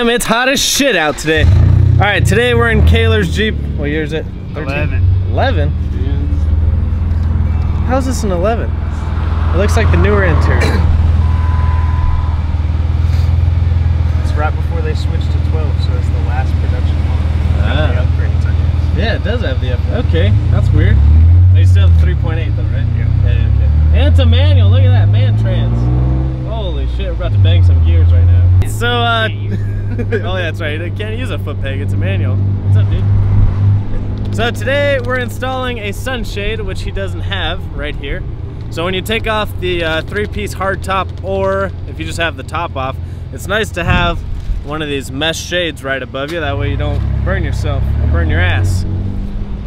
It's hot as shit out today. All right, today we're in Kayler's Jeep. What year is it? 11. 11? Yeah. How's this an 11? It looks like the newer interior. It's right before they switched to 12, so it's the last production model. The upgrades, I guess. Yeah, it does have the upgrade. Okay, that's weird. They still have 3.8 though, right? Yeah. Okay. And it's a manual. Look at that, man trans. Holy shit, we're about to bang some gears right now. So, oh yeah, that's right. You can't use a foot peg. It's a manual. What's up, dude? So today we're installing a sunshade, which he doesn't have right here. So when you take off the 3-piece hard top, or if you just have the top off, it's nice to have one of these mesh shades right above you. That way you don't burn yourself or burn your ass.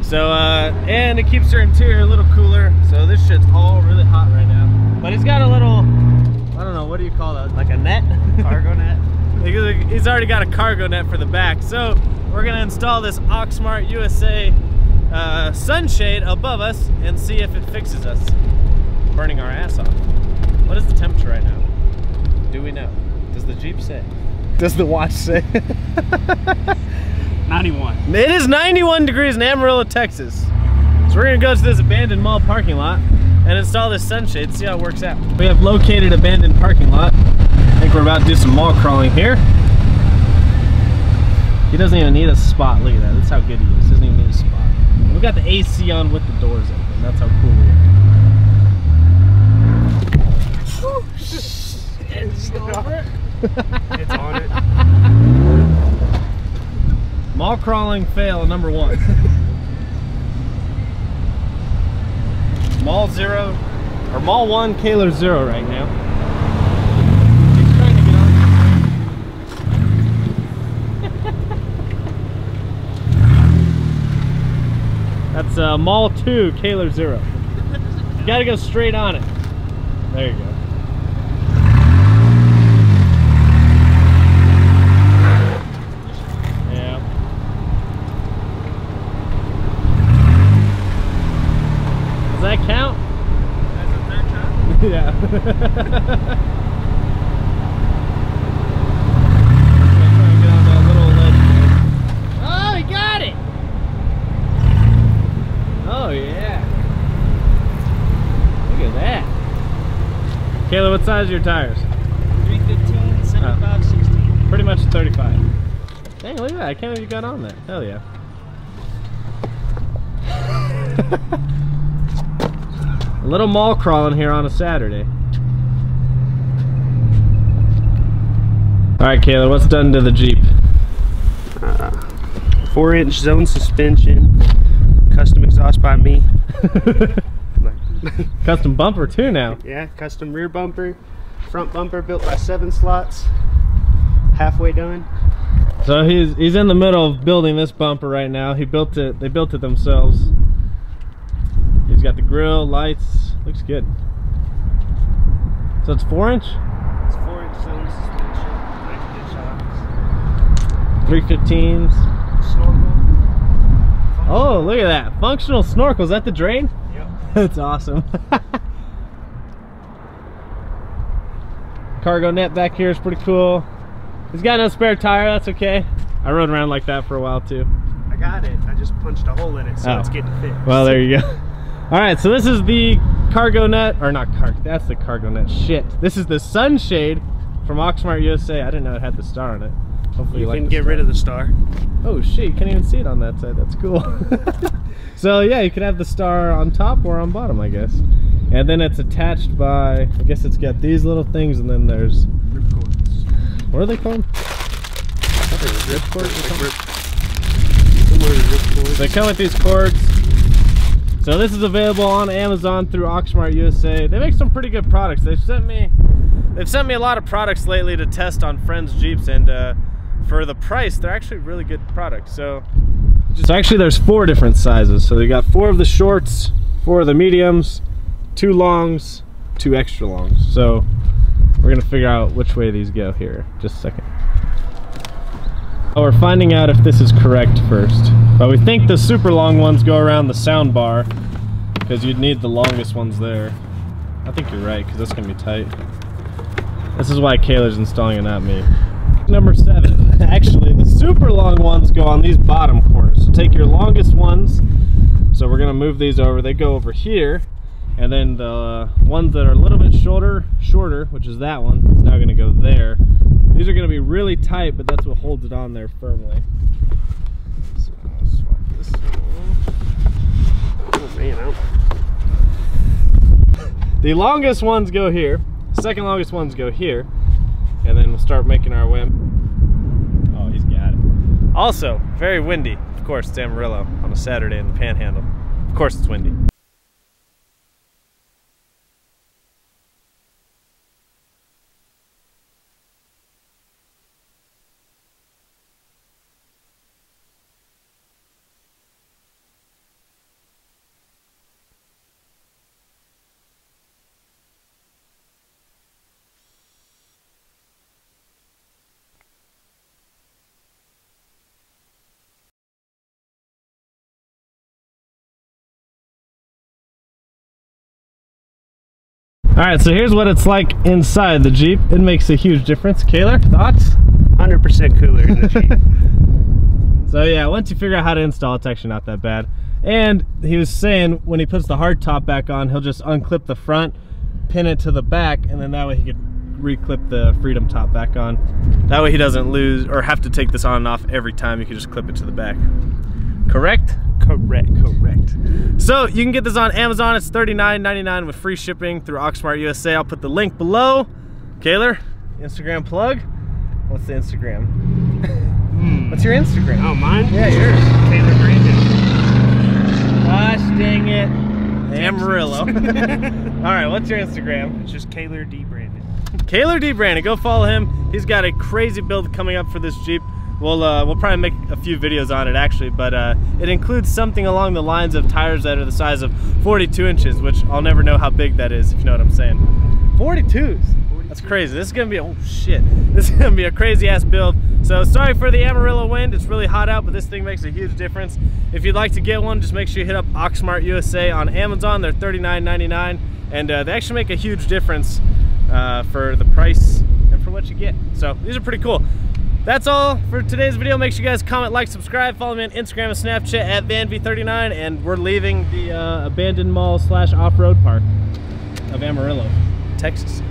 So, and it keeps your interior a little cooler. So this shit's all really hot right now. But he's got a little, I don't know, what do you call that? Like a net? Cargo net. He's already got a cargo net for the back. So we're gonna install this Auxmart USA sunshade above us and see if it fixes us burning our ass off. What is the temperature right now? Do we know? Does the Jeep say? Does the watch say? 91. It is 91 degrees in Amarillo, Texas. So we're gonna go to this abandoned mall parking lot and install this sunshade and see how it works out. We have located abandoned parking lot. I think we're about to do some mall crawling here. He doesn't even need a spot. Look at that. That's how good he is. He doesn't even need a spot. We've got the AC on with the doors open. That's how cool we are. It's on it. Mall crawling fail number 1. Mall 0, or Mall 1, Kayler 0 right now. He's trying to get on. That's Mall 2, Kayler 0. You gotta go straight on it. There you go. Does that count? That's a third time? Yeah. Oh, he got it! Oh yeah. Look at that. Kayla, what size are your tires? 315, 75, 16. Pretty much 35. Dang, look at that. I can't believe you got on that. Hell yeah. A little mall crawling here on a Saturday. Alright, Kayla, what's done to the Jeep? 4-inch zone suspension, custom exhaust by me. Custom bumper too now. Yeah, custom rear bumper, front bumper built by 7 slots, halfway done. So he's in the middle of building this bumper right now. He built it. They built it themselves. He's got the grill, lights. Looks good. So it's 4-inch? It's 4-inch zone suspension, 315s. snorkel. Oh, look at that. Functional snorkel. Is that the drain? Yep. That's awesome. Cargo net back here is pretty cool. He's got no spare tire. That's okay. I rode around like that for a while too. I got it. I just punched a hole in it, so it's getting fixed. Well, there you go. All right, so this is the cargo net, or not cargo, that's the cargo net. Shit. This is the sunshade from Auxmart USA. I didn't know it had the star on it. Hopefully you can get rid of the star. Oh shit, you can't even see it on that side. That's cool. So yeah, you can have the star on top or on bottom, I guess. And then it's attached by, I guess it's got these little things, and then there's Ripcords. What are they called? Ripcords or something? They come with these cords. So this is available on Amazon through Auxmart USA. They make some pretty good products. They've sent me a lot of products lately to test on friends' Jeeps, and for the price, they're actually really good products. So actually there's 4 different sizes. So they got 4 of the shorts, 4 of the mediums, 2 longs, 2 extra longs. So we're gonna figure out which way these go here. Just a second. Oh, we're finding out if this is correct first. But we think the super long ones go around the sound bar, because you'd need the longest ones there. I think you're right, because that's gonna be tight. This is why Kayler's installing it, not me. Number 7. actually, the super long ones go on these bottom corners. So take your longest ones. So we're gonna move these over. They go over here. And then the ones that are a little bit shorter, which is that one, is now gonna go there. These are gonna be really tight, but that's what holds it on there firmly. So I'll swap this one. Oh man, the longest ones go here. Second longest ones go here. And then we'll start making our way. Oh, he's got it. Also, very windy. Of course, it's Amarillo on a Saturday in the Panhandle. Of course it's windy. Alright, so here's what it's like inside the Jeep. It makes a huge difference. Kaylor, thoughts? 100% cooler in the Jeep. So yeah, once you figure out how to install, it's actually not that bad. And he was saying when he puts the hard top back on, he'll just unclip the front, pin it to the back, and then that way he could re-clip the Freedom top back on. That way he doesn't lose or have to take this on and off every time. You can just clip it to the back. Correct? Correct. So you can get this on Amazon. It's $39.99 with free shipping through Auxmart USA. I'll put the link below. Kaylor, Instagram plug. What's the Instagram? What's your Instagram? Oh, mine? Yeah, yours. Kaylor Brandon. Gosh dang it. Amarillo. All right, what's your Instagram? It's just Kaylor D. Brandon. Kaylor D. Brandon. Go follow him. He's got a crazy build coming up for this Jeep. We'll probably make a few videos on it actually, but it includes something along the lines of tires that are the size of 42 inches, which I'll never know how big that is, if you know what I'm saying. 42s. That's crazy. This is gonna be, oh shit. This is gonna be a crazy ass build. So sorry for the Amarillo wind. It's really hot out, but this thing makes a huge difference. If you'd like to get one, just make sure you hit up Auxmart USA on Amazon. They're $39.99, and they actually make a huge difference for the price and for what you get. So these are pretty cool. That's all for today's video. Make sure you guys comment, like, subscribe, follow me on Instagram and Snapchat at VanV39, and we're leaving the abandoned mall / off-road park of Amarillo, Texas.